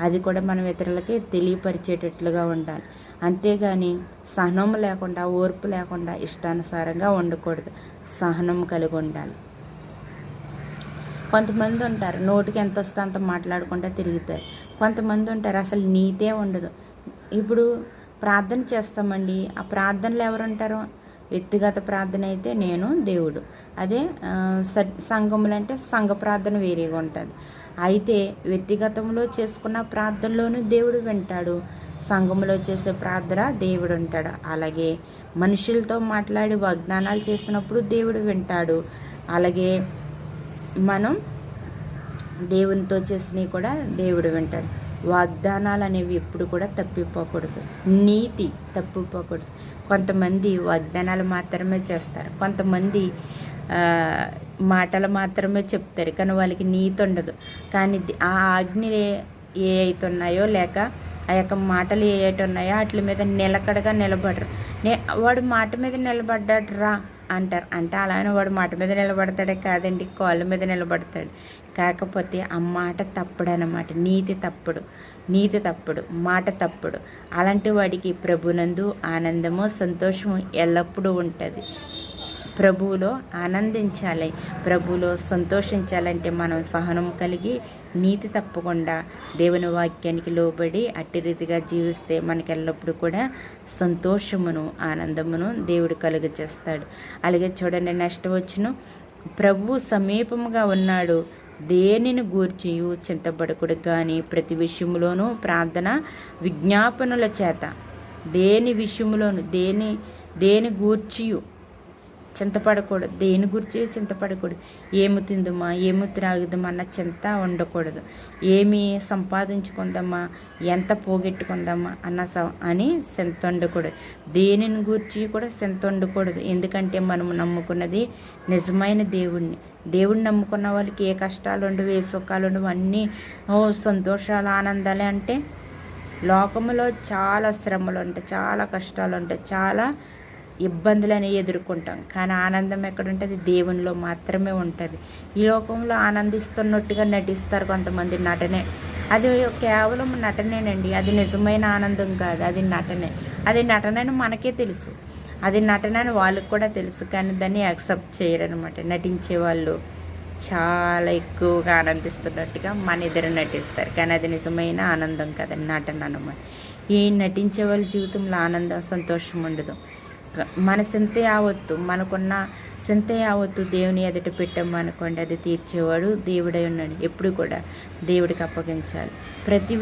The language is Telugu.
అది కూడా మనం ఇతరులకి తెలియపరిచేటట్లుగా ఉండాలి. అంతేగాని సహనం లేకుండా, ఓర్పు లేకుండా ఇష్టానుసారంగా ఉండకూడదు. సహనం కలిగి ఉండాలి. కొంతమంది ఉంటారు నోటికి ఎంత వస్తే అంత మాట్లాడకుండా తిరుగుతారు. కొంతమంది ఉంటారు అసలు నీతే ఉండదు. ఇప్పుడు ప్రార్థన చేస్తామండి, ఆ ప్రార్థనలు ఎవరుంటారు? వ్యక్తిగత ప్రార్థన అయితే నేను, దేవుడు. అదే సంఘములు అంటే సంఘ ప్రార్థన వేరేగా ఉంటుంది. అయితే వ్యక్తిగతంలో చేసుకున్న ప్రార్థనలోనూ దేవుడు వింటాడు, సంఘములో చేసే ప్రార్థన దేవుడు ఉంటాడు. అలాగే మనుషులతో మాట్లాడి వాగ్దానాలు చేసినప్పుడు దేవుడు వింటాడు. అలాగే మనం దేవునితో చేసినవి కూడా దేవుడు వింటాడు. వాగ్దానాలు అనేవి ఎప్పుడు కూడా తప్పిపోకూడదు, నీతి తప్పిపోకూడదు. కొంతమంది వాగ్దానాలు మాత్రమే చేస్తారు, కొంతమంది మాటలు మాత్రమే చెప్తారు, కానీ వాళ్ళకి నీతి ఉండదు. కానీ ఆ ఆజ్ఞలు ఏ అయితే ఉన్నాయో, లేక ఆ యొక్క మాటలు ఏ అయితే ఉన్నాయో వాటి మీద నిలకడగా నిలబడరు. వాడు మాట మీద నిలబడ్డాడు రా అంటారు. అంటే అలానే వాడు మాట మీద నిలబడతాడే కాదండి, కాళ్ళ మీద నిలబడతాడు. కాకపోతే ఆ మాట తప్పుడు అన్నమాట. నీతి తప్పుడు, మాట తప్పుడు. అలాంటి వాడికి ప్రభునందు ఆనందము, సంతోషము ఎల్లప్పుడూ ఉంటుంది. ప్రభువులో ఆనందించాలి, ప్రభువులో సంతోషించాలంటే మనం సహనం కలిగి నీతి తప్పకుండా దేవుని వాక్యానికి లోబడి అట్టి రీతిగా జీవిస్తే మనకి ఎల్లప్పుడూ కూడా సంతోషమును, ఆనందమును దేవుడు కలుగజేస్తాడు. అలాగే చూడండి, నెక్స్ట్ వచ్చును, ప్రభు సమీపముగా ఉన్నాడు, దేనిని గూర్చియు చింతపడకుడు కానీ ప్రతి విషయంలోనూ ప్రార్థన విజ్ఞాపనల చేత, దేని విషయంలోను దేని గూర్చియు చింతపడకూడదు, దేని గురించి చింతపడకూడదు. ఏమి తిందుమా, ఏమి త్రాగుదమా అన్న చింత ఉండకూడదు. ఏమి సంపాదించుకుందామా, ఎంత పోగొట్టుకుందామా అని చింత ఉండకూడదు. దేనిని గురించి కూడా చింత ఉండకూడదు. ఎందుకంటే మనము నమ్ముకున్నది నిజమైన దేవుడిని నమ్ముకున్న వాళ్ళకి ఏ కష్టాలు ఉండవు, ఏ సుఖాలు ఉండవు, అన్నీ సంతోషాలు, ఆనందాలే. అంటే లోకంలో చాలా శ్రమలు ఉంటాయి, చాలా కష్టాలు ఉంటాయి, చాలా ఇబ్బందులని ఎదుర్కొంటాం. కానీ ఆనందం ఎక్కడుంటుంది? దేవునిలో మాత్రమే ఉంటుంది. ఈ లోకంలో ఆనందిస్తున్నట్టుగా నటిస్తారు కొంతమంది, నటనే. అది కేవలం నటనేనండి, అది నిజమైన ఆనందం కాదు, అది నటనే. అది నటనని మనకే తెలుసు, అది నటనని వాళ్ళకి కూడా తెలుసు, కానీ దాన్ని యాక్సెప్ట్ చేయరనమాట. నటించే వాళ్ళు చాలా ఎక్కువగా ఆనందిస్తున్నట్టుగా మన ఎదురు నటిస్తారు, కానీ అది నిజమైన ఆనందం కాదు, నటన అన్నమాట. ఈ నటించే వాళ్ళ జీవితంలో ఆనందం, సంతోషం ఉండదు. మన సింతే యావత్తు, మనకున్న సింతే యావత్తు దేవుని ఎదుట పెట్టామనుకోండి, అది తీర్చేవాడు దేవుడై ఉన్నాడు. ఎప్పుడు కూడా దేవుడికి అప్పగించాలి. ప్రతి